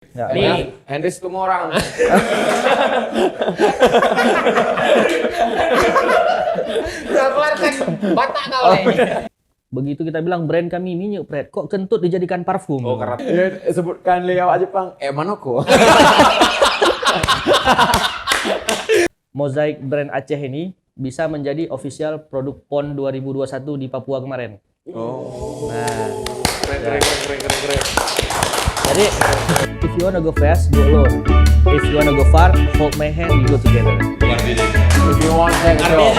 Nggak, Nih, Henry semua orang. udah keluarkan batak kau nih. begitu kita bilang brand kami minyak pret, kok kentut dijadikan parfum? Oh karena ya, sebutkan lewat Jepang. Manoko. Mozaik brand Aceh ini bisa menjadi official produk PON 2021 di Papua kemarin. Oh. Nah, Keren. jadi if you wanna go fast, go alone. If you wanna go far, hold my hand, we go together. If you want to go.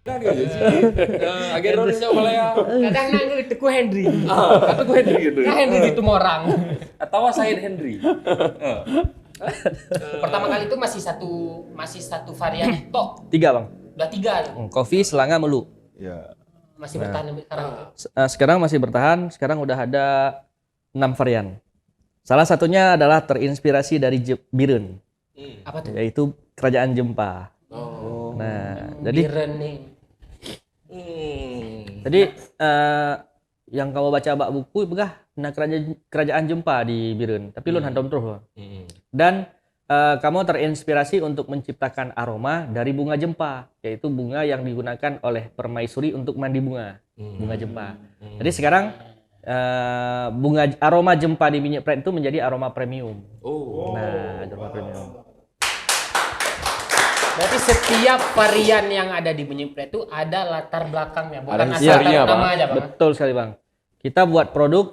Agak ronya boleh ya. Kadang nang teku Henry. Atau gue Henry gitu. Kan Henry itu orang. Atau Said Henry. Pertama kali itu masih satu varian tok. 3 bang. Udah 3. Kopi, selanga, melu. Ya. Masih bertahan sampai sekarang. Sekarang masih bertahan, sekarang udah ada 6 varian. Salah satunya adalah terinspirasi dari Birun, Apa tuh? yaitu kerajaan Jempa. Oh. Nah, jadi Biren nih. Jadi yang kamu baca bak buku begah nah kerajaan Jempa di Birun, tapi lu hantam terus loh. Dan kamu terinspirasi untuk menciptakan aroma dari bunga Jempa, yaitu bunga yang digunakan oleh permaisuri untuk mandi bunga Jempa. Jadi sekarang bunga aroma Jempa di minyak pret itu menjadi aroma premium. Oh. Nah, aroma premium. Berarti setiap varian yang ada di minyak pret itu ada latar belakangnya, bukan Ada asal historinya, taruh nama Bang. aja, Bang. Betul sekali bang. Kita buat produk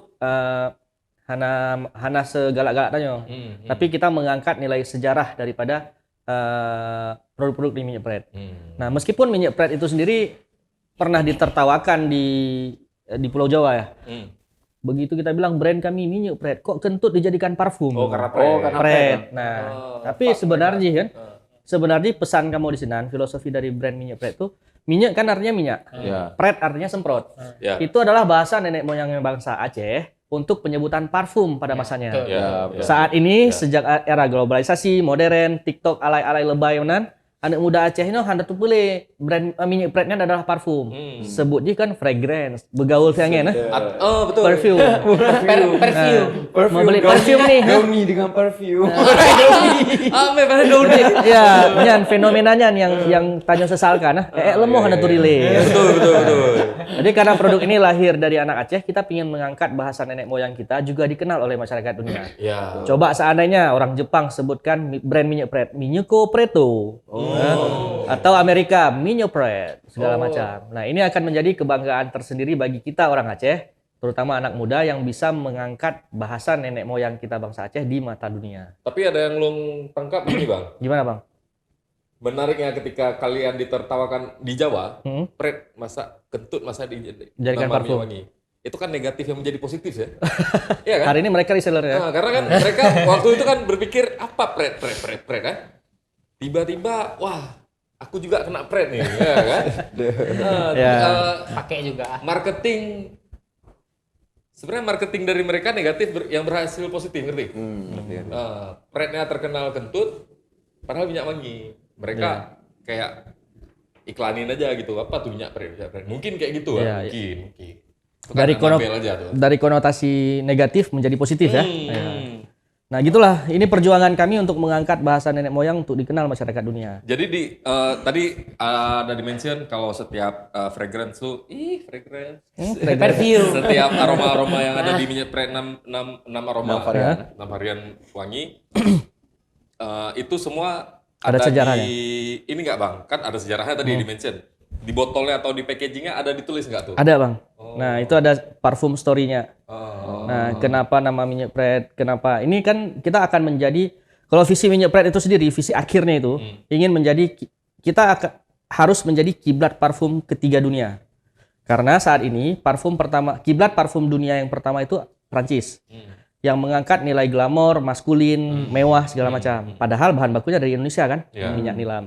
hana segalak-galak tanya, tapi kita mengangkat nilai sejarah daripada produk-produk di minyak pret. Nah, meskipun minyak pret itu sendiri pernah ditertawakan di Pulau Jawa ya. Begitu kita bilang brand kami minyak pret, kok kentut dijadikan parfum? Oh, karena pret. Nah, tapi pas sebenarnya kan, sebenarnya pesan kamu di sini, filosofi dari brand minyak pret itu, minyak kan artinya minyak, Ya. pret artinya semprot. Ya. Itu adalah bahasa nenek moyang bangsa Aceh untuk penyebutan parfum pada masanya. betul. Ya. Saat ini sejak era globalisasi, modern, TikTok alay-alay lebay menan, anak muda Aceh ini hendak tuh pilih brand minyak pretnya adalah parfum. Sebut dia kan fragrance, begaul siangnya nah. Oh, betul. Perfume. Perfume. Mau beli parfum nih. Gauni dengan parfum. Ya, nyan fenomenanya yang tanya sesalkan nah. Lemoh hendak tuh relay. Betul. Jadi karena produk ini lahir dari anak Aceh, kita ingin mengangkat bahasa nenek moyang kita juga dikenal oleh masyarakat dunia. Ya. Coba seandainya orang Jepang sebutkan brand minyak pret, Minyuko Preto. Atau Amerika, Minyo Pret, segala macam. Nah, ini akan menjadi kebanggaan tersendiri bagi kita orang Aceh, terutama anak muda yang bisa mengangkat bahasa nenek moyang kita bangsa Aceh di mata dunia. Tapi ada yang belum tangkap ini, Bang. Gimana, Bang? Menariknya ketika kalian ditertawakan di Jawa, Hmm? pret masa kentut masa Jadikan nama parfum. wangi. Itu kan negatif yang menjadi positif ya. Iya kan? Hari ini mereka reseller ya. Nah, karena kan mereka waktu itu kan berpikir apa pret kan? Tiba-tiba wah, aku juga kena pret nih, ya kan? Ya. Pakai juga. Marketing sebenarnya marketing dari mereka negatif yang berhasil positif, ngerti? Pretnya terkenal kentut, padahal minyak wangi. Mereka kayak iklanin aja gitu, apa tuh minyak pret. Mungkin kayak gitu Iya, mungkin. Itu kan Dari ngambil aja tuh. dari konotasi negatif menjadi positif ya. Ya. Hmm. Nah, gitulah. Ini perjuangan kami untuk mengangkat bahasa nenek moyang untuk dikenal masyarakat dunia. Jadi tadi ada di-mention kalau setiap fragrance tuh, fragrance. Perfume. Setiap aroma-aroma yang ada di minyak pret 6 aroma, 6 varian wangi. Itu semua Ada sejarahnya. ini nggak Bang? Kan ada sejarahnya tadi di-mention. Di botolnya atau di packagingnya ada ditulis nggak tuh? Ada, Bang. Nah, itu ada parfum story-nya. Oh. Nah, kenapa nama minyak pret? Kenapa? Ini kan kita akan menjadi, kalau visi minyak pret itu sendiri, visi akhirnya itu ingin menjadi, harus menjadi kiblat parfum ketiga dunia. Karena saat ini kiblat parfum dunia yang pertama itu Prancis. Yang mengangkat nilai glamor, maskulin, mewah segala macam. Padahal bahan bakunya dari Indonesia kan, minyak nilam.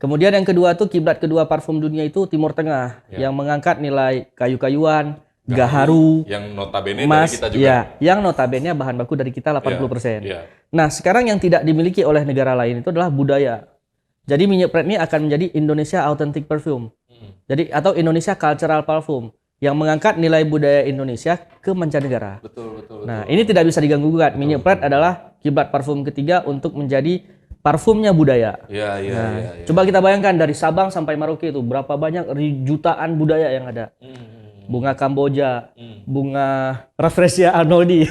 Kemudian yang kedua tuh kiblat kedua parfum dunia itu Timur Tengah yang mengangkat nilai kayu-kayuan, gaharu, yang notabene emas, dari kita juga. ya, yang notabene bahan baku dari kita 80%. Iya. Nah, sekarang yang tidak dimiliki oleh negara lain itu adalah budaya. Jadi minyak pret ini akan menjadi Indonesia Authentic Perfume. Jadi atau Indonesia Cultural Perfume yang mengangkat nilai budaya Indonesia ke mancanegara. Betul. Nah, ini tidak bisa diganggu gugat. Minyak pret adalah kiblat parfum ketiga untuk menjadi parfumnya budaya. Iya. Coba kita bayangkan dari Sabang sampai Merauke itu berapa banyak jutaan budaya yang ada. Bunga Kamboja, bunga Rafflesia Arnoldi.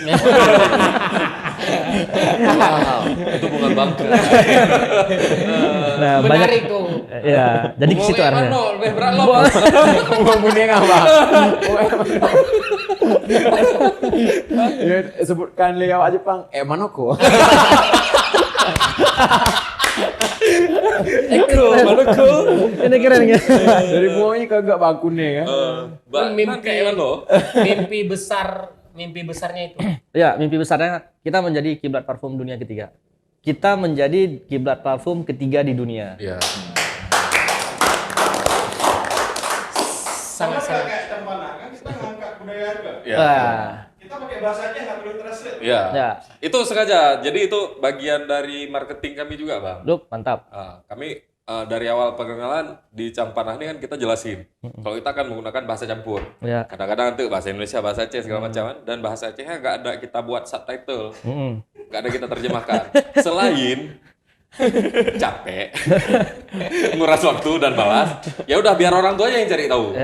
Itu bukan bangka. Nah, banyak Menarik tuh. ya. Jadi ke situ arahnya. Lebih berat lo. Bunga kuning apa? Ya, sebutkan lewat Jepang. Manoko. Manoko. Ini keren kan? Dari bunganya kagak bang kuning ya. Kayak lo. Mimpi besarnya itu. Ya, mimpi besarnya kita menjadi kiblat parfum dunia ketiga. Kita menjadi kiblat parfum ketiga di dunia. Iya. Sangat-sangat. Kayak Cempana kan kita ngangkat budaya juga. Iya. Wah. Kita pakai bahasanya nggak perlu translate. Iya. Ya. Itu sengaja. Jadi itu bagian dari marketing kami juga, Bang. Lu mantap. Kami dari awal pengenalan di Campanah ini kan kita jelasin. Kalau kita akan menggunakan bahasa campur. Ya. Kadang-kadang nanti bahasa Indonesia, bahasa Aceh segala macam kan. Dan bahasa Acehnya nggak ada kita buat subtitle. Nggak ada kita terjemahkan. Selain capek, nguras waktu dan balas. Ya udah biar orang tua aja yang cari tahu.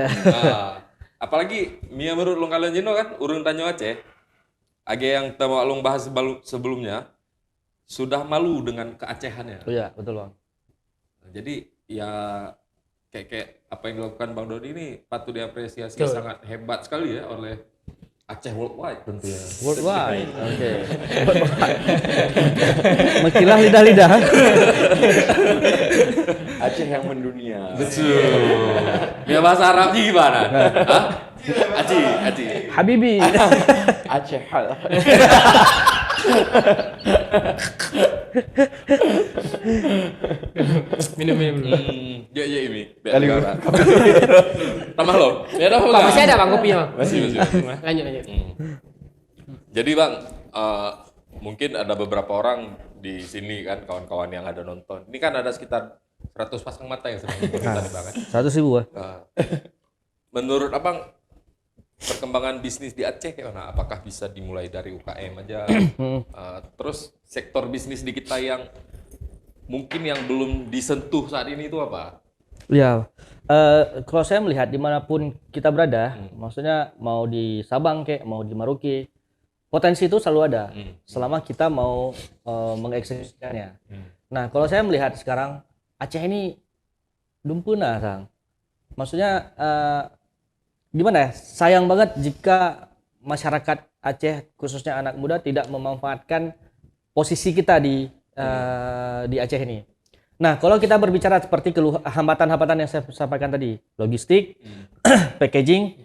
Apalagi Mia menurut long kalian jino kan urung tanyo Aceh. Age yang tema long bahas sebelumnya sudah malu dengan keacehannya. Oh ya, betul Bang. Jadi ya kayak apa yang dilakukan Bang Dodi ini patut diapresiasi, Betul. sangat hebat sekali ya oleh Aceh Worldwide tentunya. Worldwide. Oke. Mekilah lidah-lidah. Aceh yang mendunia. Betul. Ya bahasa Arabnya gimana? Hah? Aci. Habibi. Aceh hal. Minum. Ya ini. Kali Biar tambah lo. Ya dah Pak, masih ada Bang kopinya, Bang? Masih. Lanjut. Jadi Bang, mungkin ada beberapa orang di sini kan kawan-kawan yang ada nonton. Ini kan ada sekitar 100 pasang mata yang sedang nonton kita nih Bang. 100.000 Bang. Menurut Abang perkembangan bisnis di Aceh gimana? Apakah bisa dimulai dari UKM aja? Terus sektor bisnis di kita yang mungkin yang belum disentuh saat ini itu apa? Ya, kalau saya melihat dimanapun kita berada, maksudnya mau di Sabang kek, mau di Merauke, potensi itu selalu ada, selama kita mau mengeksekusikannya. Nah, kalau saya melihat sekarang Aceh ini dumpuna, Sang. Maksudnya gimana ya? Sayang banget jika masyarakat Aceh, khususnya anak muda, tidak memanfaatkan posisi kita di Aceh ini. Nah, kalau kita berbicara seperti hambatan-hambatan yang saya sampaikan tadi, logistik, packaging,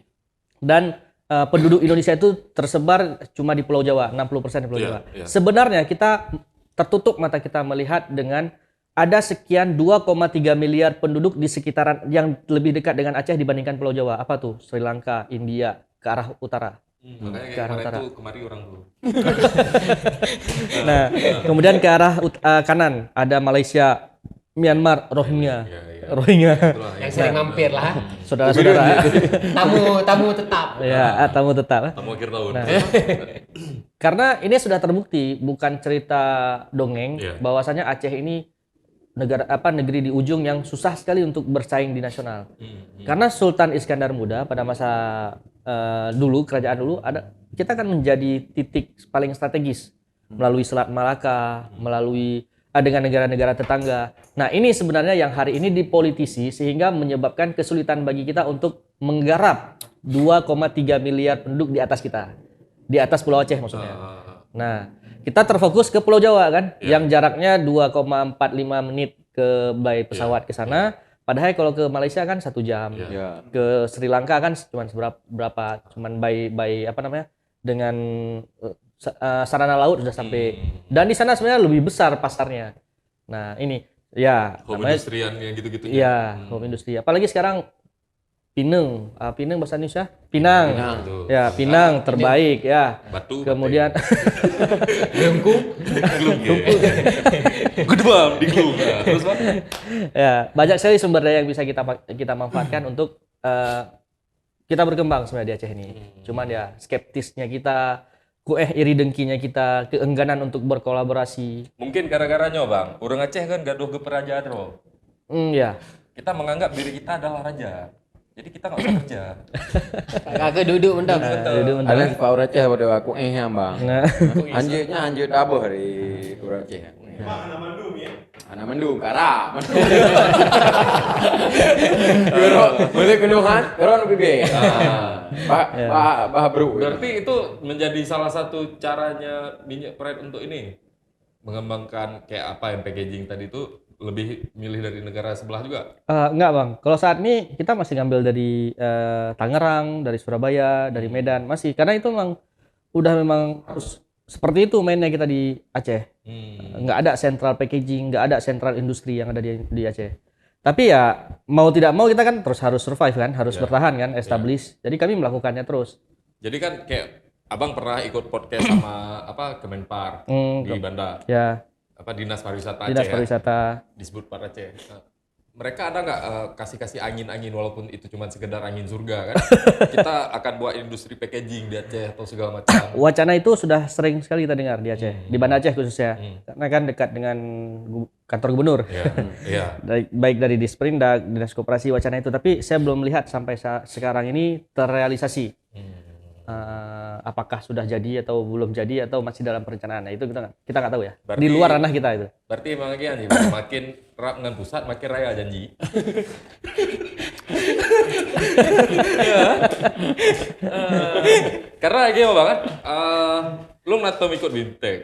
dan penduduk Indonesia itu tersebar cuma di Pulau Jawa, 60% di Pulau Jawa. Iya. Sebenarnya kita tertutup mata kita melihat dengan ada sekian 2,3 miliar penduduk di sekitaran yang lebih dekat dengan Aceh dibandingkan Pulau Jawa. Apa tuh? Sri Lanka, India, ke arah utara. Makanya Ke arah kemarin utara. tuh kemari orang dulu. Nah, kemudian ke arah kanan ada Malaysia, Myanmar, Rohingya. Rohingya. Yang sering mampir lah. Saudara-saudara. Tamu tetap. Ya, tamu tetap. Tamu akhir tahun. Karena ini sudah terbukti bukan cerita dongeng Iya. bahwasanya Aceh ini negeri di ujung yang susah sekali untuk bersaing di nasional. Karena Sultan Iskandar Muda pada masa dulu, kerajaan dulu, kita kan menjadi titik paling strategis melalui Selat Malaka, melalui dengan negara-negara tetangga. Nah, ini sebenarnya yang hari ini dipolitisi sehingga menyebabkan kesulitan bagi kita untuk menggarap 2,3 miliar penduduk di atas kita. Di atas Pulau Aceh maksudnya. Nah, kita terfokus ke Pulau Jawa kan, yang jaraknya 2,45 menit by pesawat ke sana. Padahal kalau ke Malaysia kan 1 jam. Ya. Ke Sri Lanka kan cuman berapa? Cuman by apa namanya? Dengan sarana laut sudah sampai. Dan di sana sebenarnya lebih besar pasarnya. Nah, ini ya Home namanya industrian yang gitu-gitu. iya, home industry. Apalagi sekarang Pinang, Pinang bahasa Indonesia? Pinang. Tuh. Ya, Pinang terbaik ya. Batu. Kemudian Glung ya. Gedebam di glung. Nah, terus Bang? ya, banyak sekali sumber daya yang bisa kita manfaatkan untuk kita berkembang sebenarnya di Aceh ini. Cuman ya skeptisnya kita, iri dengkinya kita, keengganan untuk berkolaborasi. Mungkin gara-garanya Bang, orang Aceh kan gaduh keperajaan bro. Ya. Kita menganggap diri kita adalah raja. Jadi kita nggak usah kerja. Kagak duduk mentok. Ada si Pak Aceh pada aku yang bang. Nah, Anjirnya anjir dabah dari orang Aceh. Emang anak mandum ya? Anak mendung, kara. Boleh keluhan, keron bibe. Bah bro. Berarti itu menjadi salah satu caranya Minyak Pride untuk ini mengembangkan kayak apa yang packaging tadi itu lebih milih dari negara sebelah juga. enggak bang, kalau saat ini kita masih ngambil dari Tangerang, dari Surabaya, dari Medan, masih karena itu memang harus seperti itu mainnya kita di Aceh. Nggak ada central packaging, nggak ada central industri yang ada di Aceh. Tapi ya mau tidak mau kita kan terus harus survive kan, harus bertahan kan, establish. Jadi kami melakukannya terus. Jadi kan kayak abang pernah ikut podcast sama Kemenpar di Banda, Ya, Dinas Pariwisata Aceh Dinas ya? Pariwisata. Disebut Par Aceh. Nah, mereka ada nggak kasih angin-angin walaupun itu cuma sekedar angin surga kan? Kita akan buat industri packaging di Aceh atau segala macam. Wacana itu sudah sering sekali kita dengar di Aceh, di Banda Aceh khususnya, karena kan dekat dengan kantor gubernur. Iya. Baik dari Disperindak, Dinas Koperasi wacana itu, tapi saya belum melihat sampai sekarang ini terrealisasi. Apakah sudah jadi atau belum jadi atau masih dalam perencanaan? Nah, itu kita nggak tahu ya. Berarti- Di luar ranah kita itu. Berarti emang gini, makin erat dengan pusat, makin raya janji. Karena gini banget, lu natom ikut Bimtek.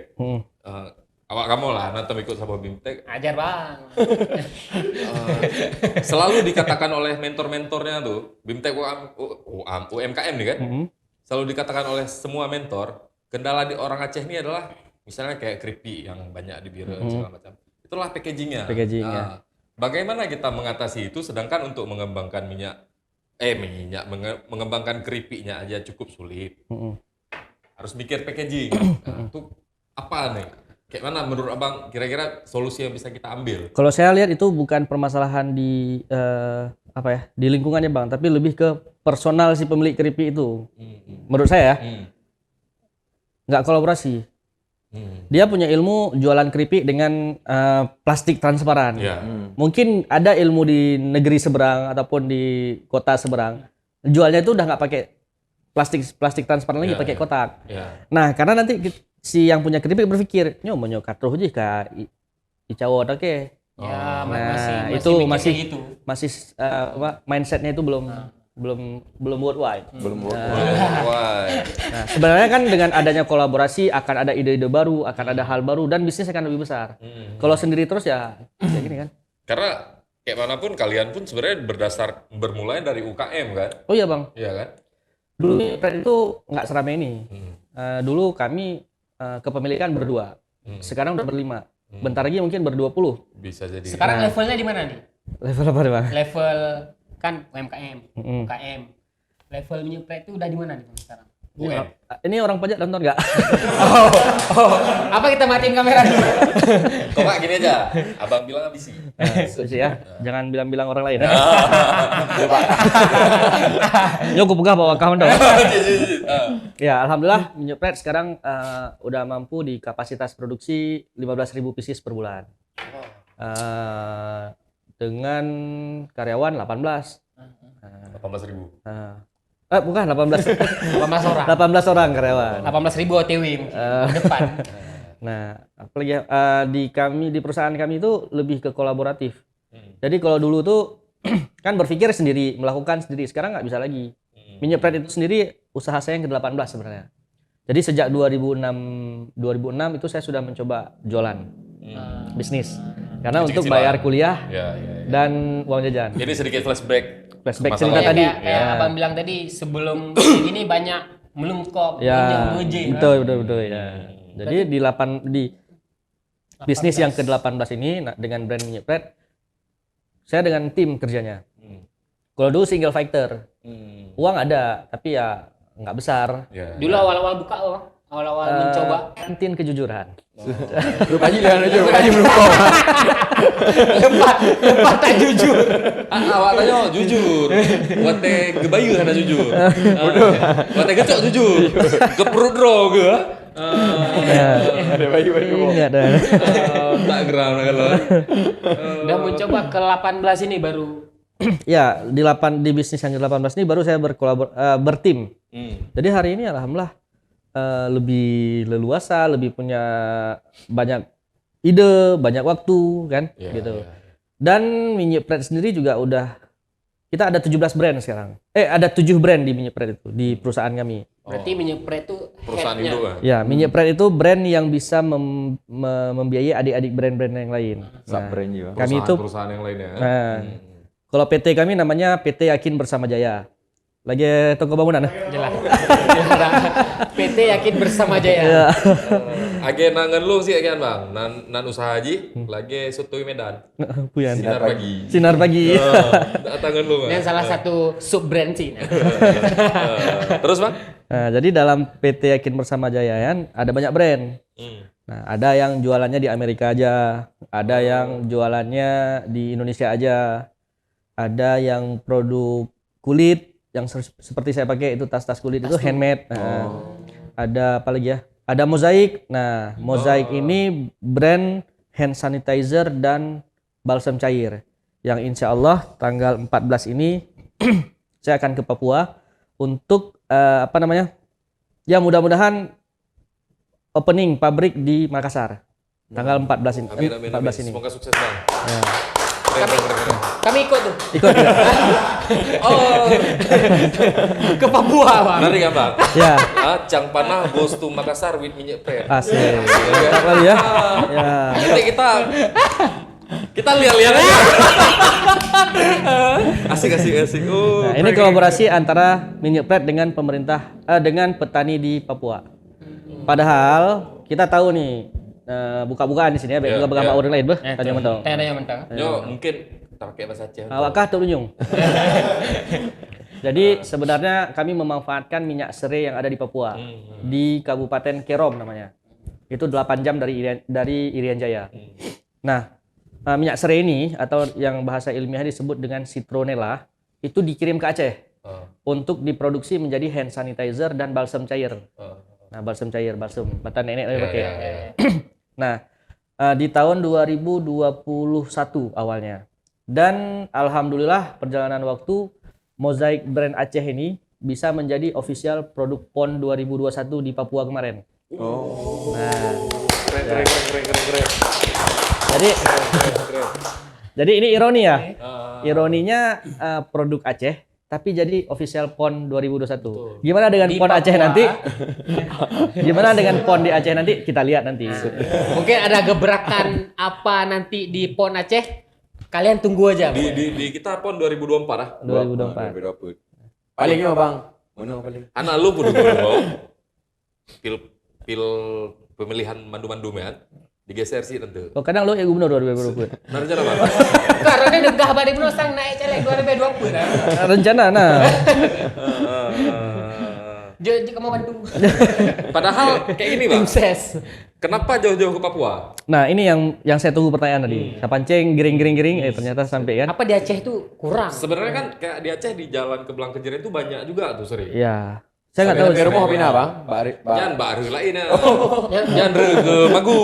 Awak kamu lah natom ikut sama Bimtek. Ajar bang. Selalu dikatakan oleh mentor-mentornya tuh, Bimtek UMKM nih kan, selalu dikatakan oleh semua mentor, kendala di orang Aceh ini adalah misalnya kayak keripik yang banyak di Biren segala macam. Itulah packagingnya. Packagingnya. Nah, bagaimana kita mengatasi itu, sedangkan untuk mengembangkan mengembangkan keripiknya aja cukup sulit. Harus mikir packaging. Nah, itu apa nih? Kayak mana menurut abang kira-kira solusi yang bisa kita ambil? Kalau saya lihat itu bukan permasalahan di di lingkungannya bang, tapi lebih ke personal si pemilik keripik itu. Menurut saya ya, nggak kolaborasi. Dia punya ilmu jualan keripik dengan plastik transparan. Ya. Mungkin ada ilmu di negeri seberang ataupun di kota seberang, jualnya itu udah nggak pakai plastik transparan lagi, pakai kotak. Ya. Nah, karena nanti si yang punya keripik berpikir, nyo mau katruh aja ka icawo oke. Ya Nah, masih itu mikir masih kayak gitu. mindsetnya itu belum worldwide. Belum Wah. Nah, sebenarnya kan dengan adanya kolaborasi akan ada ide-ide baru, akan ada hal baru dan bisnis akan lebih besar. Kalau sendiri terus ya kayak gini kan. Karena kayak manapun kalian pun sebenarnya bermulai dari UKM kan? Oh iya bang, Iya kan? dulu Pride itu nggak seramai ini. Dulu kami kepemilikan berdua, sekarang udah berlima. Bentar lagi mungkin ber-20. Bisa jadi. Sekarang levelnya di mana nih? Level apa nih bang? Level kan UMKM, UKM. Level Minyak Pride itu udah di mana nih Bang, sekarang? Ini orang pajak nonton nggak? Apa kita matiin kamera dulu? Kok nggak gini aja? Abang bilang habisi. Ya, jangan bilang-bilang orang lain. Yo, gue pegang bawa kawan dong. Ya, alhamdulillah Minyak Pride sekarang udah mampu di kapasitas produksi 15.000 pieces per bulan. Dengan karyawan 18. 18.000. Bukan 18. 18 orang. 18 orang karyawan. 18.000 OTW depan. Nah, apalagi di perusahaan kami itu lebih ke kolaboratif. Jadi kalau dulu tuh kan berpikir sendiri, melakukan sendiri. Sekarang nggak bisa lagi. Minyak Pride itu sendiri usaha saya yang ke-18 sebenarnya. Jadi sejak 2006 itu saya sudah mencoba jualan bisnis. Karena untuk bayar kuliah dan uang jajan. Jadi sedikit flashback. Flashback Masalah cerita tadi. Kayak abang bilang tadi, sebelum ini banyak melungkop, Ya, gojek. betul ya. Jadi di bisnis yang ke-18 ini dengan brand Minyak Pride, saya dengan tim kerjanya. Kalau dulu single fighter, Hmm. uang ada, tapi ya nggak besar. Ya. Dulu awal-awal buka Bang. Awal-awal mencoba. Kantin kejujuran. Rupanya lihat aja, rupanya merokok. Lepas tak jujur. Awak tanya jujur. Wate gebayu hana jujur. Wate gecok jujur. Ke perut ro ke. Ada bayi-bayi. Ingat dah. Tak geram kalau. Udah mencoba ke 18 ini baru. Ya, di bisnis yang ke-18 ini baru saya bertim. Jadi hari ini alhamdulillah lebih leluasa, lebih punya banyak ide, banyak waktu kan gitu. Dan Minyak Pret sendiri juga udah kita ada 17 brand sekarang. Ada 7 brand di Minyak Pret itu di perusahaan kami. Berarti Minyak Pret itu Perusahaan headnya. induk kan. Ya, Minyak Pret itu brand yang bisa membiayai adik-adik brand-brand yang lain. Sub-brand juga. Kami itu Perusahaan yang lainnya. nah, kalau PT kami namanya PT Yakin Bersama Jaya. Lagi toko bangunan. Jelas. PT Yakin Bersama Jaya. Ya. Age nangan lu sih kan bang, nan usaha haji, lagi sotoy Medan, Puyan. sinar pagi. Sinar pagi. Tangan lu bang. Dan salah satu sub brand sih. Terus bang? Nah, jadi dalam PT Yakin Bersama Jaya kan ada banyak brand. Nah, ada yang jualannya di Amerika aja, ada yang jualannya di Indonesia aja, ada yang produk kulit yang seperti saya pakai itu tas-tas kulit itu handmade. Nah, ada apa lagi ya? Ada Mozaik. Nah, Mozaik ini brand hand sanitizer dan balsam cair yang insya Allah tanggal 14 ini saya akan ke Papua untuk apa namanya? Ya mudah-mudahan opening pabrik di Makassar tanggal 14 ini. Amin, amin, 14 amin. ini. Semoga sukses bang. Ya. Kami ikut tuh Ikut juga. Oh, ke Papua Bang. nanti kan bang. Ya, Cang Panah goes to Makassar with Minyak Pret. asik. Mantap kali ya. Ya. Nanti kita lihat-lihat aja. Asik. Oh, Nah, ini kolaborasi antara Minyak Pret dengan pemerintah dengan petani di Papua. Padahal kita tahu nih buka-bukaan di sini ya, buka-buka orang lain beh, tanya mentong. Tanya yang mentang. Yo, mungkin kita pakai bahasa Aceh. Awakkah Turunyung? Jadi sebenarnya kami memanfaatkan minyak serai yang ada di Papua di Kabupaten Kerom namanya. Itu 8 jam dari Irian Jaya. Nah, minyak serai ini atau yang bahasa ilmiah disebut dengan citronella itu dikirim ke Aceh untuk diproduksi menjadi hand sanitizer dan balsam cair. Nah, balsam batan nenek lagi pakai. Nah, di tahun 2021 awalnya. Dan alhamdulillah perjalanan waktu Mozaik brand Aceh ini bisa menjadi official produk PON 2021 di Papua kemarin. Nah, Keren. jadi ini ironi ya. Ironinya produk Aceh tapi jadi official PON 2021. Gimana dengan Di PON Aceh Papua. nanti? Gimana dengan PON di Aceh nanti? Kita lihat nanti. Mungkin ada gebrakan apa nanti di PON Aceh? Kalian tunggu aja. Di kita PON 2024 ah. 2024. Palingnya bang. Mana paling? Anak lu pun mau pil pemilihan mandu-mandu kan digeser sih tentu. Oh, kadang lo ya gubernur 2020. Nah, rencana apa? Karena negah balik sang naik caleg 2020 dah. Rencana nah. Jadi kamu bantu. Padahal kayak gini bang. Tim ses. Kenapa jauh-jauh ke Papua? Nah, ini yang saya tunggu pertanyaan tadi. Kapanceng giring ternyata sampai kan. Apa di Aceh itu kurang? Sebenarnya kan kayak di Aceh di jalan ke Blangkejeren itu banyak juga tuh sering. Iya. Saya nggak tahu. Di rumah pindah bang. Jangan baru lain ya. Jangan ke Magu.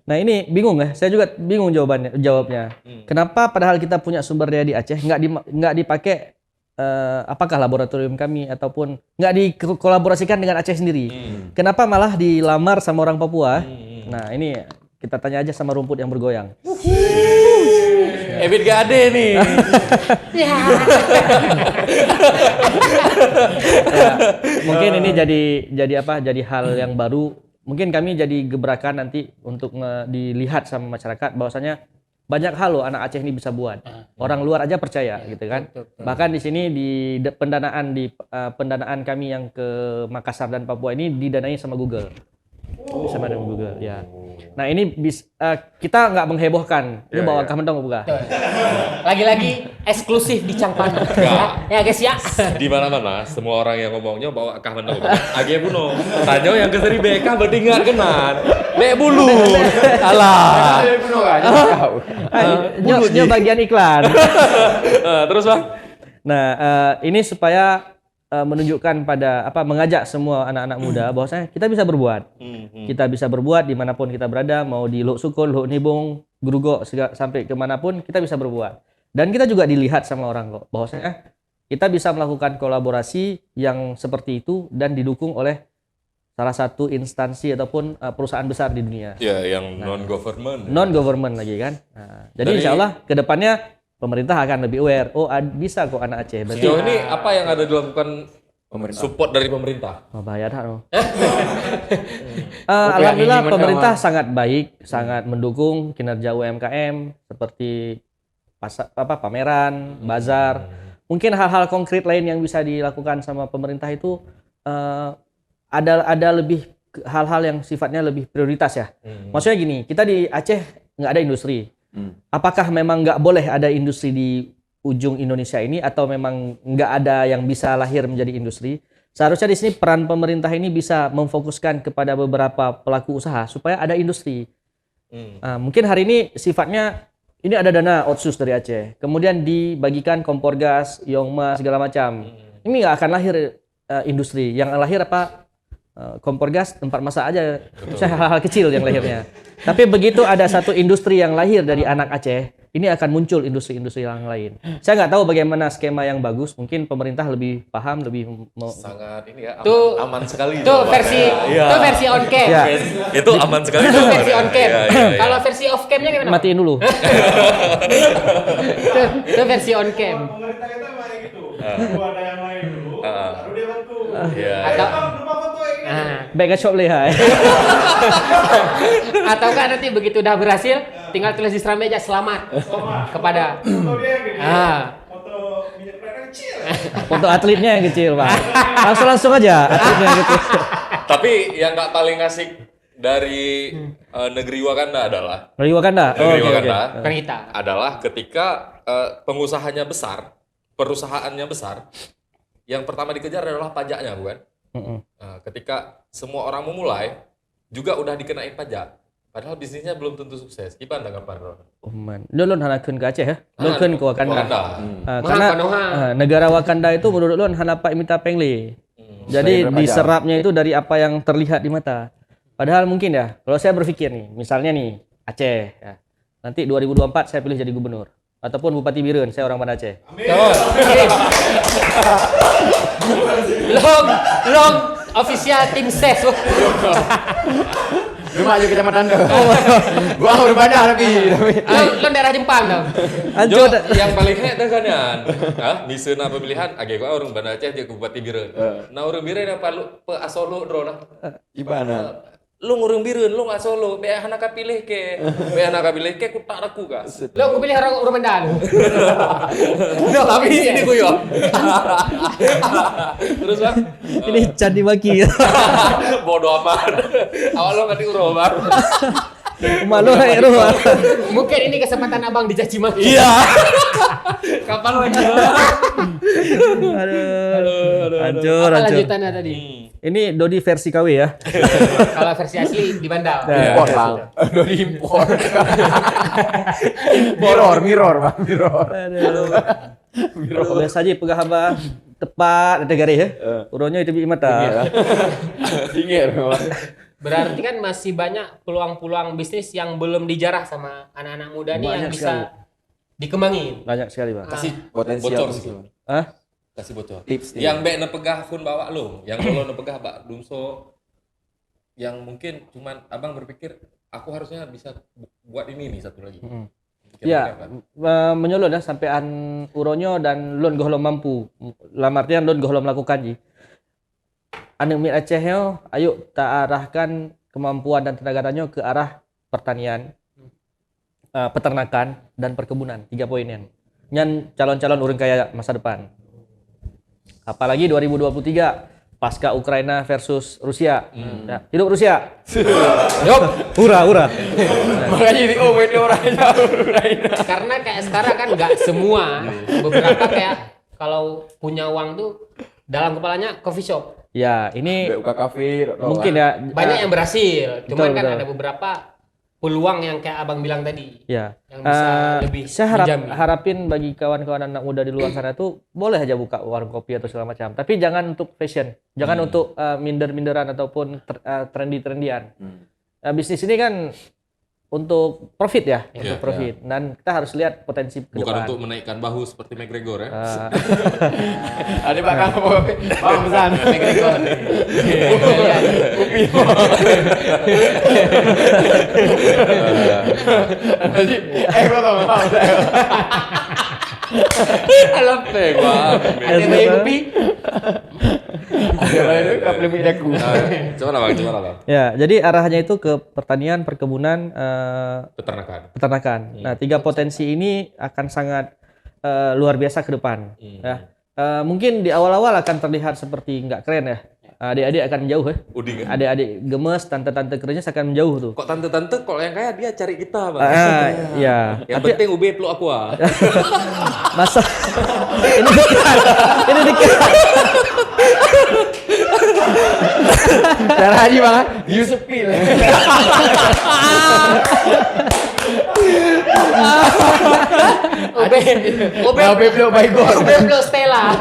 Nah, ini bingung ya. Saya juga bingung jawabnya. Kenapa padahal kita punya sumber daya di Aceh nggak dipakai apakah laboratorium kami ataupun nggak dikolaborasikan dengan Aceh sendiri? Kenapa malah dilamar sama orang Papua? Nah, ini kita tanya aja sama rumput yang bergoyang. Ebit gak ada nih. Mungkin ini jadi apa? Jadi hal yang baru. Mungkin kami jadi gebrakan nanti untuk dilihat sama masyarakat bahwasanya banyak hal loh anak Aceh ini bisa buat. Orang luar aja percaya gitu kan. Bahkan di sini di pendanaan kami yang ke Makassar dan Papua ini didanai sama Google. Sama dengan Google ya. Nah, ini kita nggak menghebohkan. Ini bawa kamu dong buka. Lagi-lagi eksklusif di Cangpan. Enggak. Ya guys ya. Di mana-mana semua orang yang ngomongnya bawa kah mana age buno. Tanya yang ke seri BK bertingkat kenan. Lek bulu. Alah. Nyoknya bagian iklan. Terus Bang? Nah, ini supaya menunjukkan pada mengajak semua anak-anak muda bahwasanya kita bisa berbuat. Kita bisa berbuat dimanapun kita berada, mau di Lok Sukul, Lok Nibung, Grugok, sampai kemanapun kita bisa berbuat. Dan kita juga dilihat sama orang kok bahwasanya kita bisa melakukan kolaborasi yang seperti itu dan didukung oleh salah satu instansi ataupun perusahaan besar di dunia. Ya, yang non-government. Non-government lagi kan. Nah, jadi insya Allah ke depannya pemerintah akan lebih aware. Oh, bisa kok anak Aceh. Berarti Sejauh ini apa yang ada dilakukan Pemerintah. support dari pemerintah? bahaya dah. Alhamdulillah ini pemerintah sangat baik, sangat mendukung kinerja UMKM seperti pameran, bazar. Mungkin hal-hal konkret lain yang bisa dilakukan sama pemerintah itu ada lebih hal-hal yang sifatnya lebih prioritas ya. Maksudnya gini, kita di Aceh nggak ada industri. Apakah memang nggak boleh ada industri di ujung Indonesia ini atau memang nggak ada yang bisa lahir menjadi industri? Seharusnya di sini peran pemerintah ini bisa memfokuskan kepada beberapa pelaku usaha supaya ada industri. Mungkin hari ini sifatnya ini ada dana otsus dari Aceh, kemudian dibagikan kompor gas, Yongma segala macam. Ini nggak akan lahir industri. Yang lahir apa? Kompor gas, tempat masak aja. Misalnya hal-hal kecil yang lahirnya. Tapi begitu ada satu industri yang lahir dari anak Aceh, ini akan muncul industri-industri yang lain. Saya nggak tahu bagaimana skema yang bagus. Mungkin pemerintah lebih paham, lebih Sangat ini ya, Tuh- aman sekali. Itu versi on cam. Ya. Itu aman sekali. Itu versi on cam. Iya, iya, iya. Kalau versi off camnya gimana? matiin dulu. Itu versi on cam. Pemerintah kita mah kayak gitu. Tunggu ada yang lain dulu, baru dia bantu. Iya. Ayo bang, lupa foto ini. Baik shop lehai. Ataukah nanti begitu udah berhasil, tinggal tulis di seram meja selamat kepada. Foto dia yang gede. Foto minyak mereka kecil. Foto atletnya yang kecil, Pak. Langsung aja atletnya yang kecil. Tapi yang nggak paling asik dari negeri Wakanda adalah Dari Wakanda. negeri oke, Wakanda oke. Bukan kita. adalah ketika pengusahanya besar, perusahaannya besar, yang pertama dikejar adalah pajaknya, bukan? Ketika semua orang memulai, juga udah dikenain pajak. Padahal bisnisnya belum tentu sukses. Gimana tanggapan Ron? Lun hanakeun ke Aceh ya. Lun keun ke Wakanda. Karena Konoha. negara Wakanda itu menurut Lun hanapa imita pengli. Jadi Selain diserapnya itu dari apa yang terlihat di mata. Padahal mungkin ya, kalau saya berpikir nih, misalnya nih Aceh ya. Nanti 2024 saya pilih jadi gubernur ataupun Bupati Bireun, saya orang Banda Aceh. Long official tim ses. Rumah aja kecamatan tuh. Gua udah pada tapi. Lo daerah Jepang dong. Jo, yang paling hebat kan kan? Misalnya pemilihan, agak gua orang Banda Aceh dia ke Bupati Bireun. Nah orang Bireun apa lu pe asolo drona? Gimana? Lu ngurung Bireun, lu nggak solo. Be anak pilih ke, be anak pilih ke, ku tak aku kah? Lo gue pilih orang Urbandan. Tapi ini gue yo. Terus bang, Ini candi maki. bodoh amat. Awal lo nggak diurut bang. Malu hero. Mungkin ini kesempatan abang dicaci maki. Iya. Kapan lagi? Aduh. Hancur, Apa hancur. lanjutannya tadi? Ini Dodi versi KW ya. Kalau versi asli di Bandar. Impor bang. Udah diimpor. Mirror bang. Mirror. Biasa aja pegah haba tepat negara ya. Uronya itu bi mata. Dingin bang. Berarti kan masih banyak peluang-peluang bisnis yang belum dijarah sama anak-anak muda nih yang Banyak bisa dikembangin. Banyak sekali, Pak. Kasih Potensial. bocor sih. Hah? Kasih bocor. Tips. Yang be nepegah pun bawa lo, yang lo nepegah bak dumso, yang mungkin cuman abang berpikir aku harusnya bisa buat ini nih satu lagi. Ya, menyolot ya sampean uronyo dan lon gohlom mampu. Dalam artian lon gohlom melakukan ji. Anu mi Aceh yo, ayo tak arahkan kemampuan dan tenaga ke arah pertanian, peternakan dan perkebunan. 3 poinnya. Nyan calon-calon urang kaya masa depan. Apalagi 2023 pasca Ukraina versus Rusia. Ya, hidup Rusia. Yup, hura. Makanya di orangnya Ukraina. Karena kayak sekarang kan nggak semua, beberapa kayak kalau punya uang tuh dalam kepalanya coffee shop. Ya, ini Buka kafe. mungkin ya Banyak yang berhasil, cuman kan betul. ada beberapa peluang yang kayak abang bilang tadi. ya. Yang bisa lebih Saya menjamin. harapin bagi kawan-kawan anak muda di luar sana tuh boleh aja buka warung kopi atau segala macam. Tapi jangan untuk fashion, jangan untuk minder-minderan ataupun trendy-trendian. Bisnis ini kan untuk profit ya, untuk profit. Dan kita harus lihat potensi ke Bukan depan. untuk menaikkan bahu seperti McGregor ya. Ada bakal Bang pesan. Jadi gua tahu. Alam gua. Ada bayi kopi. Itu kapal minyaku. Coba lah Bang. Ya, jadi arahnya itu ke pertanian, perkebunan, Peternakan. peternakan. Nah, 3 potensi ini akan sangat luar biasa ke depan. Ya. Mungkin di awal-awal akan terlihat seperti nggak keren ya. Adik-adik akan menjauh ya. Uding ya. Adik-adik gemes, tante-tante kerennya akan menjauh tuh. Kok tante-tante kalau yang kaya dia cari kita, Bang. Ya. Yang Tapi penting UB peluk aku ah. masa ini dekat. Ini dekat. Cara Haji Bang, Yusuf Pil. OB belum baik gol. OB plus Stella.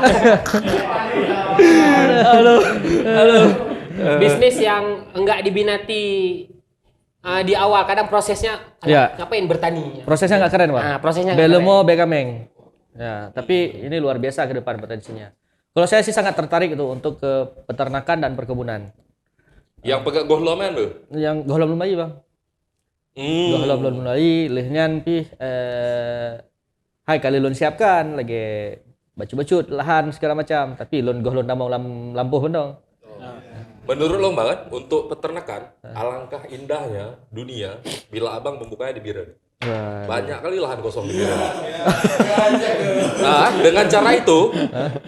Halo. Bisnis yang enggak dibinati di awal, kadang prosesnya Ya. ngapain bertani. Prosesnya nggak keren, Pak. Nah, prosesnya nggak Belemo Bekameng. Ya, tapi ini luar biasa ke depan potensinya. Kalau saya sih sangat tertarik itu untuk ke peternakan dan perkebunan. Yang pegang gohloman tuh. Yang gohlam belum lagi, Bang. Gohlam belum lagi, lehnya pi hai kali lun siapkan lagi bacut-bacut lahan segala macam, tapi lun gohlon damau lampuh bendong. Menurut lo banget untuk peternakan, alangkah indahnya dunia bila abang membukanya di Biren. Wah. Banyak kali lahan kosong di Biren. Nah, dengan cara itu,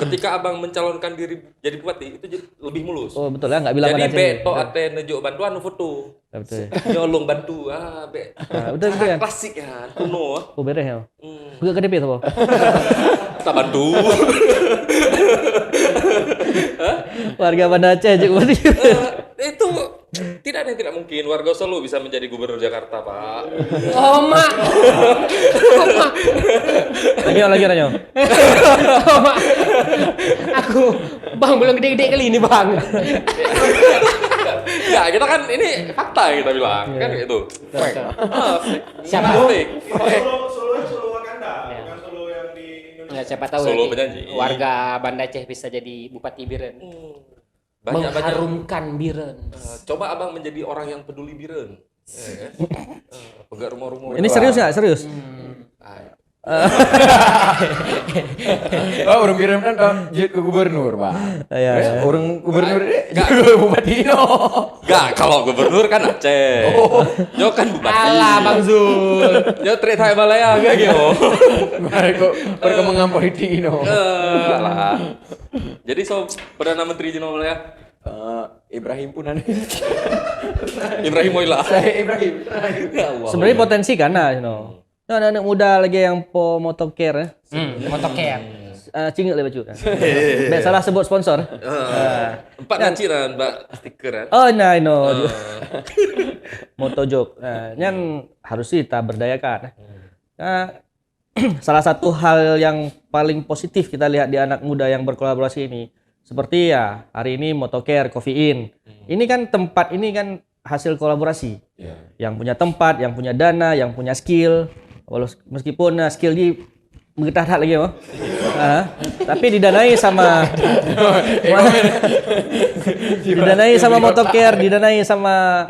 ketika abang mencalonkan diri jadi bupati, itu jadi lebih mulus. Oh, betul ya, nggak bilang Jadi pada be sini. to ate nejuk bantuan foto. Ya, betul. Nyolong bantu be. Betul betul ya. Klasik ya, kuno. Oh, beres ya. Buka KDP tuh, Pak. Tak bantu. Warga Banda Aceh aja bupati. Itu tidak ada yang tidak mungkin warga Solo bisa menjadi gubernur Jakarta, Pak. Oh, Mak. Lagi Ranyo. Oh, Mak. Aku Bang belum gede-gede kali ini, Bang. Ya, kita kan ini fakta yang kita bilang, kan gitu. Siapa? Solo Wakanda, bukan Solo yang di Indonesia. Ya, siapa tahu Solo nanti penyanyi. warga Banda Aceh bisa jadi Bupati Biren. Banyak. Mengharumkan Biren. Coba abang menjadi orang yang peduli Biren. Ya, kan? Pegang rumah-rumah. Ini serius nggak? Serius? Oh, orang kirim kan jadi ke gubernur, Pak. Iya. Orang gubernur bupati no. Enggak, kalau gubernur kan Aceh. Yo kan bupati. Alah, Bang Zul. Yo trade Hai Malaya enggak gitu. Kok perkembangan politik no. Alah. Jadi Perdana Menteri Jino Malaya Ibrahim Punan. Ibrahim Moila. Saya Ibrahim. Ya Allah. Sebenarnya potensi karena, Nah, anak-anak muda lagi yang po motoker, Motoker. cingit lah baju. Baik salah sebut sponsor. 4 ngaciran, Mbak, stiker kan. Oh, nah, Motojok. Nah, yang harus kita berdayakan. Nah, salah satu hal yang paling positif kita lihat di anak muda yang berkolaborasi ini, seperti ya hari ini Motoker, Coffee In. Ini kan tempat ini kan hasil kolaborasi. Yang punya tempat, yang punya dana, yang punya skill. Meskipun skill di mengetah lagi ya, tapi didanai sama Motoker, didanai sama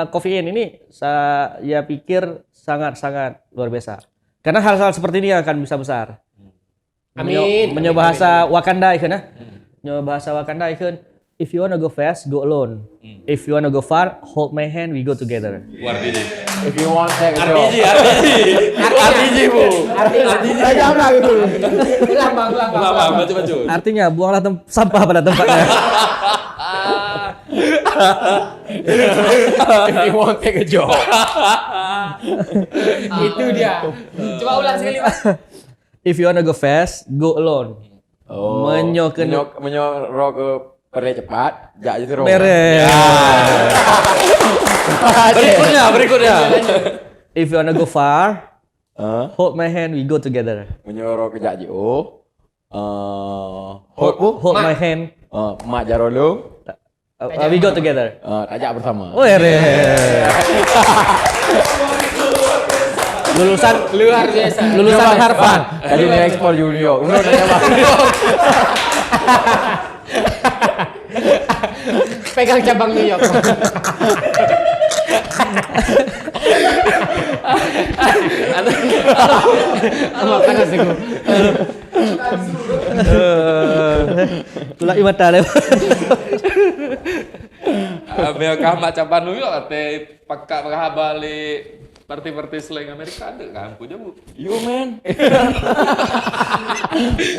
Coffee In. Ini saya pikir sangat-sangat luar biasa. Karena hal-hal seperti ini akan bisa besar. Amin. Menyoba bahasa Wakanda ikan Nyoba bahasa Wakanda ikan. If you wanna go fast, go alone. If you wanna go far, hold my hand, we go together. Wardi. If you want that, RPG, Bu. Artinya. Ulang, Bang. Lama, baca. Artinya buanglah sampah pada tempatnya. If you want take a job. Itu dia. Coba ulang sekali, Pak. If you wanna go fast, go alone. Oh, Menyorok ke pergi cepat, jak je terus. Beres. Berikutnya. If you wanna go far, Ah, hold my hand, we go together. menyorok ke jak je. Hold my hand, mak jarolong, we go together. tajak bersama. Beres. Lulusan Luar biasa. lulusan Harvard. Tadi ni ekspor New York. Lu nanya bang. Pegang cabang New York. Panas aku. Tulak imata le. Amerika macam New York ate pakak balik parti-parti slang Amerika ada kan punya bu. You man.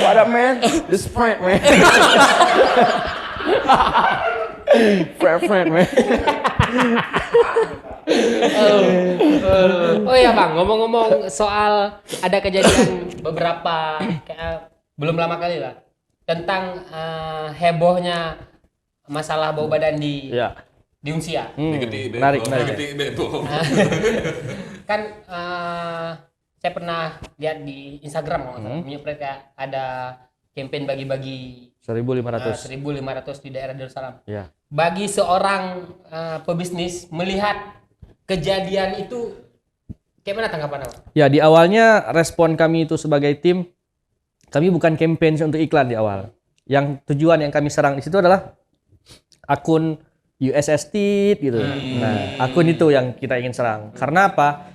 What up man? This friend man. friend man. Oh iya Bang, ngomong-ngomong soal ada kejadian beberapa kayak belum lama kali lah tentang hebohnya masalah bau badan di Ya. Unsia. Menarik. Kan saya pernah lihat di Instagram kalau nggak salah, menyepret kayak ada campaign bagi-bagi 1.500. 1.500 di daerah Darussalam. Ya. Bagi seorang pebisnis melihat kejadian itu kayak mana tanggapan Abang? Ya, di awalnya respon kami itu sebagai tim, kami bukan campaign untuk iklan di awal. Yang tujuan yang kami serang di situ adalah akun USS gitu. Nah, akun itu yang kita ingin serang. Karena apa?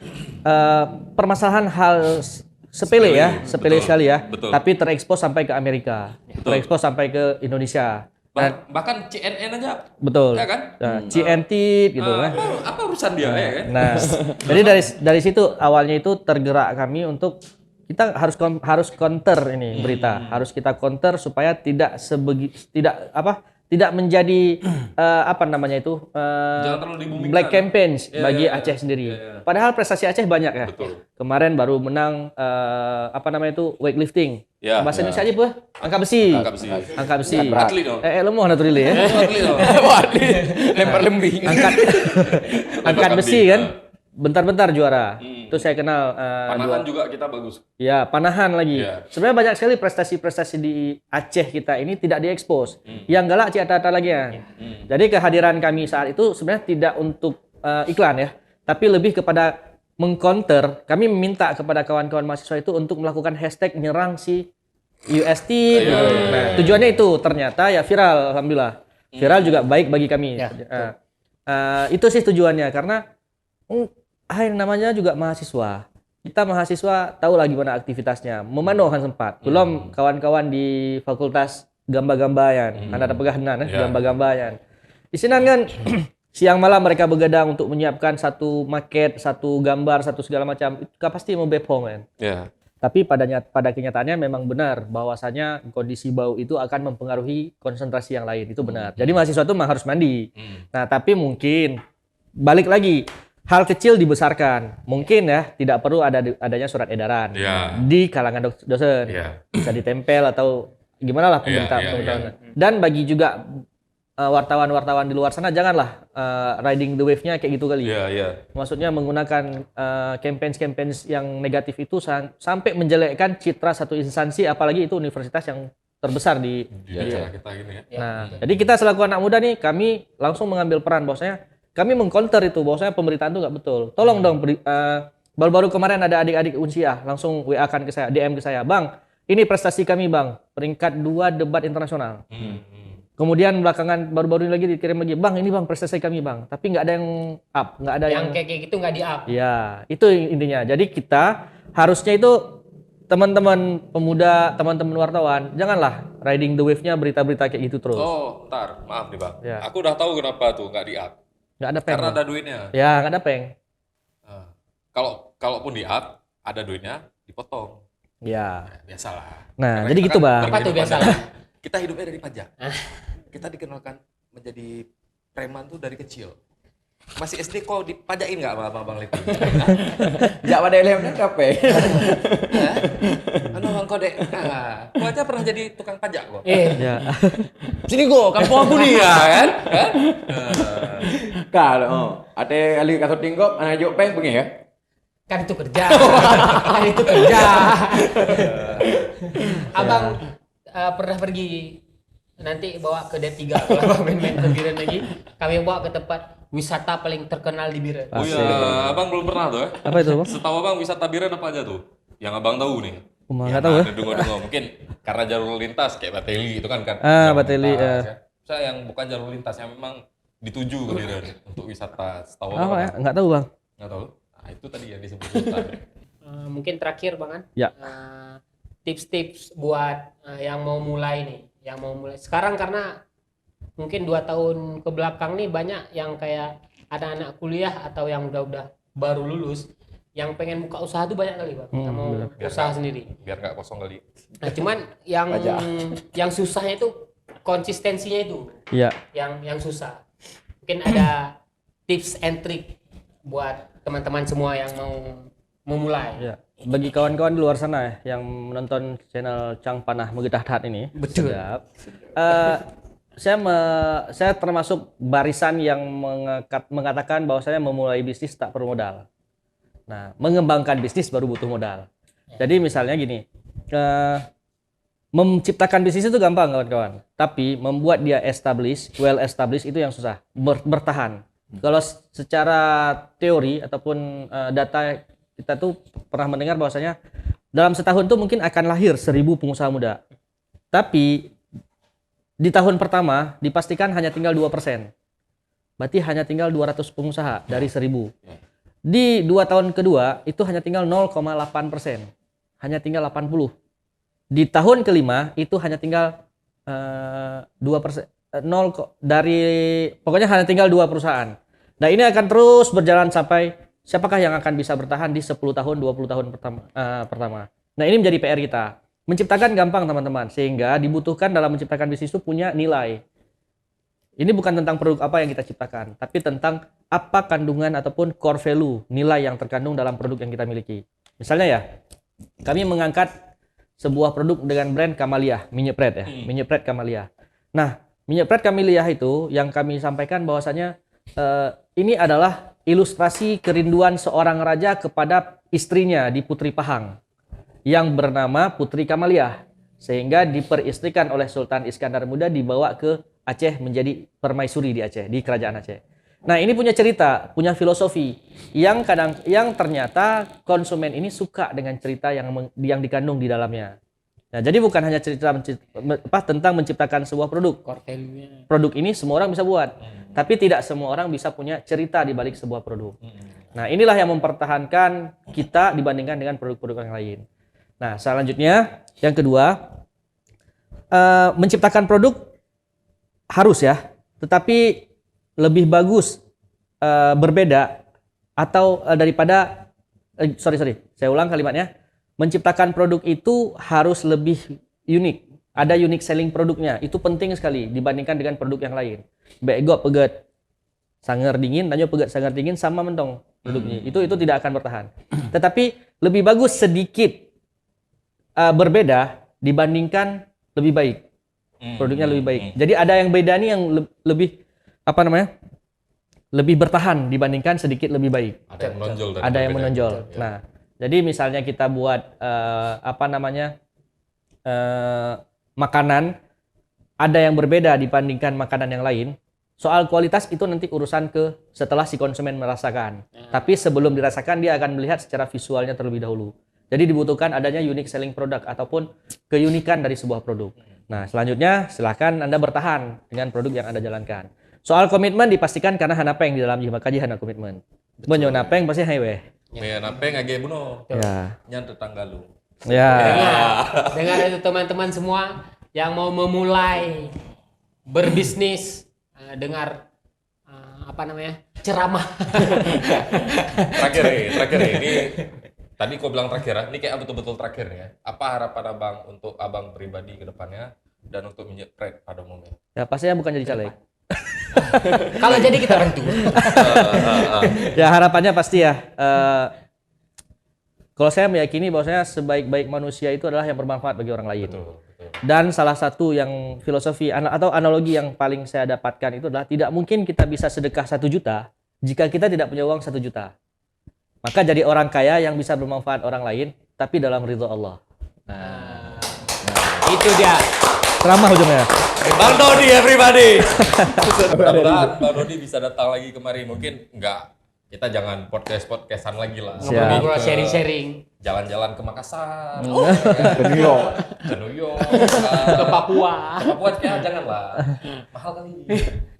Permasalahan hal sepele ya, sepele betul, sekali ya. betul. Tapi terekspos sampai ke Amerika, terekspos sampai ke Indonesia. Dan, Bahkan CNN aja. betul. Ya kan? Nah, CNT gitu kan. Apa urusan dia ya kan? Nah, jadi dari situ awalnya itu tergerak kami untuk kita harus counter ini berita, harus kita counter supaya tidak tidak menjadi apa namanya itu Jangan terlalu dibumingkan. black campaigns bagi iya. Aceh sendiri. Iya. Padahal prestasi Aceh banyak ya. Betul. Kemarin baru menang apa namanya itu weightlifting. Ya, Bahasa Indonesia aja apa? Angkat besi. Angkat besi. Angkat besi. Atlet dong. Lemah naturally ya. Lempar lembing. Angkat besi kan. Bentar-bentar juara. Itu saya kenal Panahan juga kita bagus. ya, panahan lagi. Iya. Sebenarnya banyak sekali prestasi-prestasi di Aceh kita ini tidak diekspos. Yang galak Ciata lagi ya. Jadi kehadiran kami saat itu sebenarnya tidak untuk iklan ya, tapi lebih kepada mengcounter. Kami meminta kepada kawan-kawan mahasiswa itu untuk melakukan hashtag nyerang si UST. gitu. Nah, tujuannya itu ternyata ya viral, alhamdulillah. Viral juga baik bagi kami. Ya, Itu sih tujuannya karena namanya juga mahasiswa. Kita mahasiswa tahu lah gimana aktivitasnya. Memano kan sempat. Belum kawan-kawan di fakultas gambar-gambaran. Ada pegahanan gambar-gambaran. Di sini kan siang malam mereka begadang untuk menyiapkan satu maket, satu gambar, satu segala macam. Itu pasti mau bepom kan. Ya. Tapi pada kenyataannya memang benar bahwasanya kondisi bau itu akan mempengaruhi konsentrasi yang lain. Itu benar. Jadi mahasiswa itu memang harus mandi. Nah, tapi mungkin balik lagi hal kecil dibesarkan. Mungkin ya tidak perlu adanya surat edaran Ya. di kalangan dosen. Ya. Bisa ditempel atau gimana lah pemerintah. Dan bagi juga wartawan-wartawan di luar sana janganlah riding the wave-nya kayak gitu kali. Iya, iya. Maksudnya menggunakan campaign-campaign yang negatif itu sampai menjelekkan citra satu instansi, apalagi itu universitas yang terbesar di. Iya, kita gini ya. Nah, jadi kita selaku anak muda nih, kami langsung mengambil peran bahwasanya kami mengcounter itu bahwasanya pemberitaan itu nggak betul. Tolong dong, baru-baru kemarin ada adik-adik Unsia langsung WA-kan ke saya, DM ke saya, Bang, ini prestasi kami Bang, peringkat 2 debat internasional. Kemudian belakangan baru-baru ini lagi dikirim lagi, Bang, ini Bang prestasi kami Bang, tapi nggak ada yang up, nggak ada Yang kayak gitu nggak di-up. Ya, itu intinya. Jadi kita harusnya itu teman-teman pemuda, teman-teman wartawan, janganlah riding the wave-nya berita-berita kayak gitu terus. Oh, ntar, maaf nih Bang. Ya. Aku udah tahu kenapa tuh nggak di-up. Nggak ada peng. Karena ada duitnya. Ya, nggak ada peng. Kalaupun di-up, ada duitnya, dipotong. Ya. Ya, biasalah. Nah, Karena jadi kita gitu, kan Bang. Apa tuh berkehidupan biasalah? Kita hidupnya dari pajak. Kita dikenalkan menjadi preman tuh dari kecil? Masih SD kok dipajakin nggak sama Abang Leti? Jak pada LM kan kape. Anu Bang Kodek, kau aja pernah jadi tukang pajak kok. Ya. Sini kok, kampung aku nih ya kan? Kalau ada kali kasut tingkop, anak jok peng pengen ya. Kan itu kerja. Kan itu kerja. Abang pernah pergi nanti bawa ke D3 kalau abang main-main ke Biren lagi, kami bawa ke tempat wisata paling terkenal di Biren. Oh iya, Abang belum pernah tuh ya? Apa itu, Bang? Setahu Abang wisata Biren apa aja tuh? Yang Abang tahu nih? Nggak tahu ya. Ada dengo-dengo. Mungkin karena jalur lintas kayak Bateli itu kan Ah, jalur Bateli, lintas, ya. Saya yang bukan jalur lintas yang memang dituju ke Biren untuk wisata. Setahu Abang Apa ya? Nggak tahu, Bang. nggak tahu? Nah, itu tadi yang disebut wisata. Mungkin terakhir Bang An. Ya. Tips-tips buat yang mau mulai nih, yang mau mulai sekarang karena mungkin 2 tahun ke belakang nih banyak yang kayak anak-anak kuliah atau yang udah baru lulus yang pengen buka usaha tuh banyak kali Bang, yang mau usaha sendiri. Biar nggak kosong kali. Nah, cuman yang susahnya itu konsistensinya itu. Iya. Yang susah. Mungkin ada tips and trick buat teman-teman semua yang mau memulai. Ya, bagi kawan-kawan di luar sana ya, yang menonton channel Cang Panah Megedah Dahat ini, Betul. sedap. Saya termasuk barisan yang mengatakan bahwa saya memulai bisnis tak perlu modal. Nah, mengembangkan bisnis baru butuh modal. Jadi misalnya gini, menciptakan bisnis itu gampang kawan-kawan, tapi membuat dia well established itu yang susah, bertahan. Kalau secara teori ataupun data kita tuh pernah mendengar bahwasanya dalam setahun tuh mungkin akan lahir 1.000 pengusaha muda. Tapi di tahun pertama dipastikan hanya tinggal 2%. Berarti hanya tinggal 200 pengusaha dari 1.000. Di 2 tahun kedua itu hanya tinggal 0,8%. Hanya tinggal 80. Di tahun kelima itu hanya tinggal 2%. Pokoknya hanya tinggal 2 perusahaan. Nah, ini akan terus berjalan sampai siapakah yang akan bisa bertahan di 10 tahun, 20 tahun pertama. Nah, ini menjadi PR kita. Menciptakan gampang, teman-teman. Sehingga dibutuhkan dalam menciptakan bisnis itu punya nilai. Ini bukan tentang produk apa yang kita ciptakan, tapi tentang apa kandungan ataupun core value, nilai yang terkandung dalam produk yang kita miliki. Misalnya ya, kami mengangkat sebuah produk dengan brand Camellia, minyak pret ya, minyak pret Camellia. Nah, minyak pret Camellia itu yang kami sampaikan bahwasanya ini adalah ilustrasi kerinduan seorang raja kepada istrinya di Putri Pahang yang bernama Putri Camellia, sehingga diperistrikan oleh Sultan Iskandar Muda, dibawa ke Aceh menjadi permaisuri di Aceh, di kerajaan Aceh. Nah, ini punya cerita, punya filosofi yang ternyata konsumen ini suka dengan cerita yang dikandung di dalamnya. Nah, jadi bukan hanya cerita tentang menciptakan sebuah produk. Core value-nya. Produk ini semua orang bisa buat, tapi tidak semua orang bisa punya cerita di balik sebuah produk. Nah, inilah yang mempertahankan kita dibandingkan dengan produk-produk yang lain. Nah, selanjutnya yang kedua, menciptakan produk harus ya, tetapi lebih bagus berbeda atau daripada saya ulang kalimatnya. Menciptakan produk itu harus lebih unik. Ada unique selling produknya. Itu penting sekali dibandingkan dengan produk yang lain. Begok pegat sangar dingin, tanyo pegat sangar dingin sama mentong produknya. Itu tidak akan bertahan. Tetapi lebih bagus sedikit berbeda dibandingkan lebih baik. Produknya lebih baik. Jadi ada yang beda nih yang lebih lebih bertahan dibandingkan sedikit lebih baik. Ada yang menonjol. Ada yang menonjol. Nah, jadi misalnya kita buat makanan, ada yang berbeda dibandingkan makanan yang lain. Soal kualitas itu nanti urusan setelah si konsumen merasakan. Tapi sebelum dirasakan dia akan melihat secara visualnya terlebih dahulu. Jadi dibutuhkan adanya unique selling product ataupun keunikan dari sebuah produk. Nah, selanjutnya silahkan Anda bertahan dengan produk yang Anda jalankan. Soal komitmen dipastikan karena hanapeng di dalam jiwa kaji hana komitmen. Banyak napeng pasti highway. Ya, napeng age buno. Ya. Nyan tetangga lu. Ya. Dengar itu teman-teman semua yang mau memulai berbisnis, dengar ceramah. Terakhir ini tadi kau bilang terakhir ya, ini kayak betul-betul terakhir ya. Apa harapan Abang untuk Abang pribadi ke depannya dan untuk minyak pret pada umumnya? Ya pastinya bukan jadi caleg. Kalau jadi kita bantu. Ya harapannya pasti ya. Kalau saya meyakini bahwasanya sebaik-baik manusia itu adalah yang bermanfaat bagi orang lain. Dan salah satu yang filosofi atau analogi yang paling saya dapatkan itu adalah tidak mungkin kita bisa sedekah 1 juta jika kita tidak punya uang 1 juta. Maka jadi orang kaya yang bisa bermanfaat orang lain tapi dalam ridho Allah. Itu dia. Ceramah ujungnya. Bang Dodi everybody. Mudah-mudahan Bang Dodi bisa datang lagi kemari. Mungkin enggak, kita jangan podcastan lagi lah. Siap. Ngobrol sharing-sharing. Jalan-jalan ke Makassar, Ke New York. ke New York, Ke Papua. ke Papua ya janganlah. Mahal kali.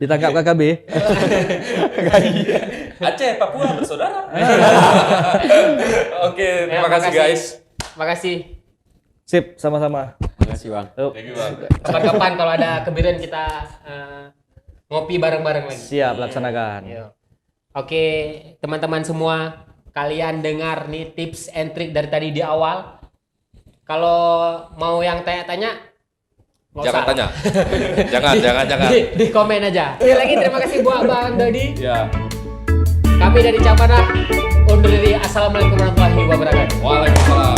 Ditangkap KKB. Aceh, Papua bersaudara. Oke, terima Ya, kasih guys. Makasih. Sip, sama-sama. Makasih Bang. Thank you Bang. Kapan-kapan kalau ada kebiren kita ngopi bareng-bareng lagi. Siap, laksanakan. Yo. Oke, teman-teman semua, kalian dengar nih tips and trick dari tadi di awal. Kalau mau yang tanya-tanya, nggak Jangan usah. tanya. jangan. Di komen aja. Sekali lagi terima kasih buat Bang Dodi. Ya. Kami dari Capana undur diri. Assalamualaikum warahmatullahi wabarakatuh. Waalaikumsalam.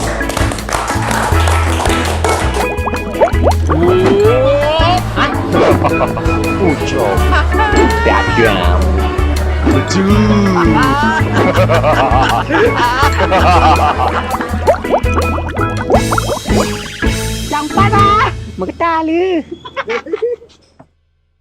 Chẳng phát á, mà cái ta lư.